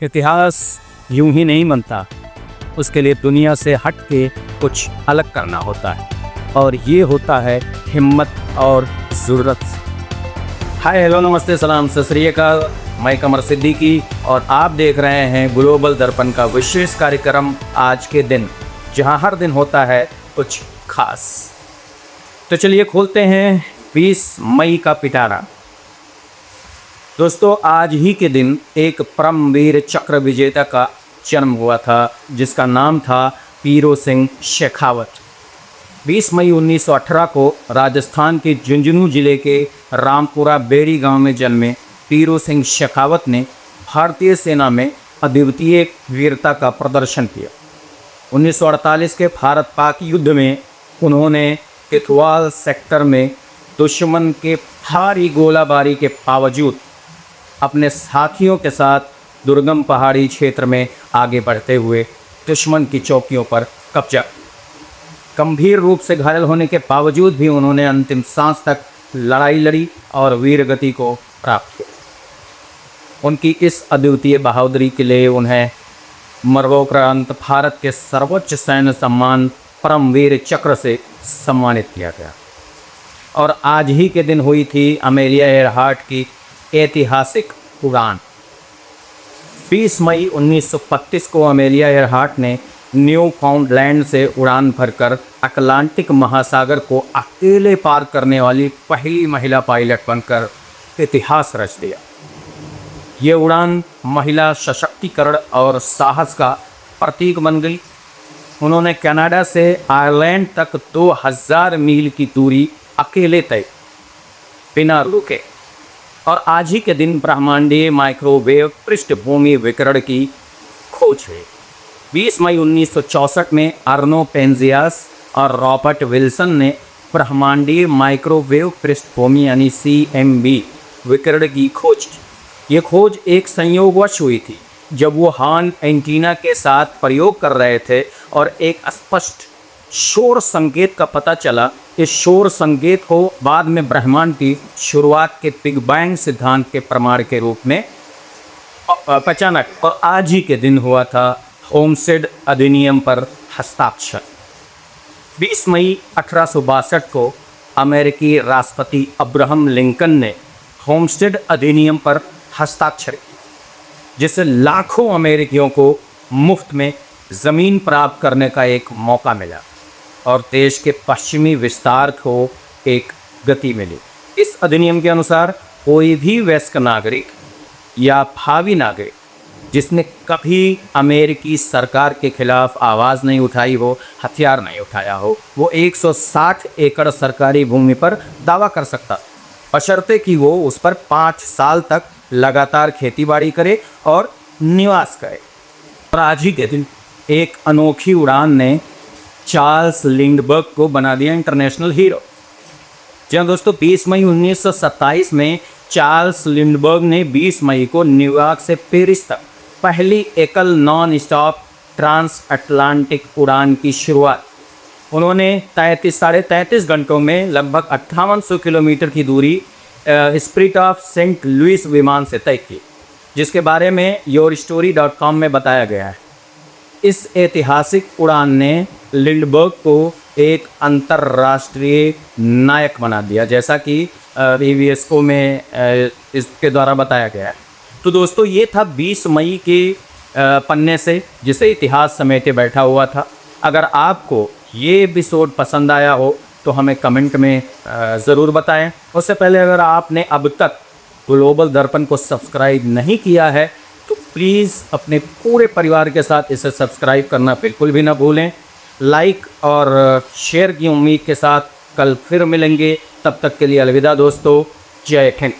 इतिहास यूं ही नहीं बनता, उसके लिए दुनिया से हट के कुछ अलग करना होता है, और ये होता है हिम्मत और ज़रूरत से। हाय हेलो नमस्ते सलाम सत श्री अकाल, मैं कमर सिद्दीकी और आप देख रहे हैं ग्लोबल दर्पण का विशेष कार्यक्रम आज के दिन, जहां हर दिन होता है कुछ खास। तो चलिए खोलते हैं 20 मई का पिटारा। दोस्तों, आज ही के दिन एक परमवीर चक्र विजेता का जन्म हुआ था, जिसका नाम था पीरो सिंह शेखावत। 20 मई 1918 को राजस्थान के झुंझुनू जिले के रामपुरा बेड़ी गांव में जन्मे पीरो सिंह शेखावत ने भारतीय सेना में अद्वितीय वीरता का प्रदर्शन किया। 1948 के भारत पाक युद्ध में उन्होंने किथवाल सेक्टर में दुश्मन के भारी गोलाबारी के बावजूद अपने साथियों के साथ दुर्गम पहाड़ी क्षेत्र में आगे बढ़ते हुए दुश्मन की चौकियों पर कब्जा। गंभीर रूप से घायल होने के बावजूद भी उन्होंने अंतिम सांस तक लड़ाई लड़ी और वीरगति को प्राप्त किया। उनकी इस अद्वितीय बहादुरी के लिए उन्हें मरणोपरांत भारत के सर्वोच्च सैन्य सम्मान परमवीर चक्र से सम्मानित किया गया। और आज ही के दिन हुई थी अमेलिया एयरहार्ट की ऐतिहासिक उड़ान। 20 मई 1932 को अमेलिया एयरहार्ट ने न्यू फाउंडलैंड से उड़ान भरकर अटलांटिक महासागर को अकेले पार करने वाली पहली महिला पायलट बनकर इतिहास रच दिया। ये उड़ान महिला सशक्तिकरण और साहस का प्रतीक बन गई। उन्होंने कनाडा से आयरलैंड तक 2000 मील की दूरी अकेले तय बिना रुके। और आज ही के दिन ब्रह्मांडीय माइक्रोवेव पृष्ठभूमि विकिरण की खोज हुई। 20 मई 1964 में अर्नो पेंजियास और रॉबर्ट विल्सन ने ब्रह्मांडीय माइक्रोवेव पृष्ठभूमि यानी CMB विकिरण की खोज की। ये खोज एक संयोगवश हुई थी, जब वो हॉर्न एंटीना के साथ प्रयोग कर रहे थे और एक स्पष्ट शोर संकेत का पता चला। इस शोर संकेत को बाद में ब्रह्मांड की शुरुआत के बिग बैंग सिद्धांत के प्रमाण के रूप में पहचाना। और आज ही के दिन हुआ था होमस्टेड अधिनियम पर हस्ताक्षर। 20 मई 1862 को अमेरिकी राष्ट्रपति अब्राहम लिंकन ने होमस्टेड अधिनियम पर हस्ताक्षर किया, जिससे लाखों अमेरिकियों को मुफ्त में ज़मीन प्राप्त करने का एक मौका मिला और देश के पश्चिमी विस्तार को एक गति मिली। इस अधिनियम के अनुसार कोई भी वयस्क नागरिक या भावी नागरिक जिसने कभी अमेरिकी सरकार के खिलाफ आवाज़ नहीं उठाई हो, हथियार नहीं उठाया हो, वो 160 एकड़ सरकारी भूमि पर दावा कर सकता, बशर्ते कि वो उस पर 5 साल तक लगातार खेतीबाड़ी करे और निवास करे। और आज ही के दिन एक अनोखी उड़ान ने चार्ल्स लिंडबर्ग को बना दिया इंटरनेशनल हीरो। जी हाँ दोस्तों, 20 मई 1927 में चार्ल्स लिंडबर्ग ने 20 मई को न्यूयॉर्क से पेरिस तक पहली एकल नॉन स्टॉप ट्रांस अटलांटिक उड़ान की शुरुआत। उन्होंने 33 घंटों में लगभग 5800 किलोमीटर की दूरी स्पिरिट ऑफ सेंट लुइस विमान से तय की, जिसके बारे में yourstory.com में बताया गया है। इस ऐतिहासिक उड़ान ने लिंडबर्ग को एक अंतर्राष्ट्रीय नायक बना दिया, जैसा कि वीवीएसओ में इसके द्वारा बताया गया है। तो दोस्तों, ये था 20 मई के पन्ने से, जिसे इतिहास समेटे बैठा हुआ था। अगर आपको ये एपिसोड पसंद आया हो तो हमें कमेंट में ज़रूर बताएं। उससे पहले अगर आपने अब तक ग्लोबल दर्पण को सब्सक्राइब नहीं किया है तो प्लीज़ अपने पूरे परिवार के साथ इसे सब्सक्राइब करना बिल्कुल भी ना भूलें। लाइक और शेयर की उम्मीद के साथ कल फिर मिलेंगे। तब तक के लिए अलविदा दोस्तों, जय हिंद।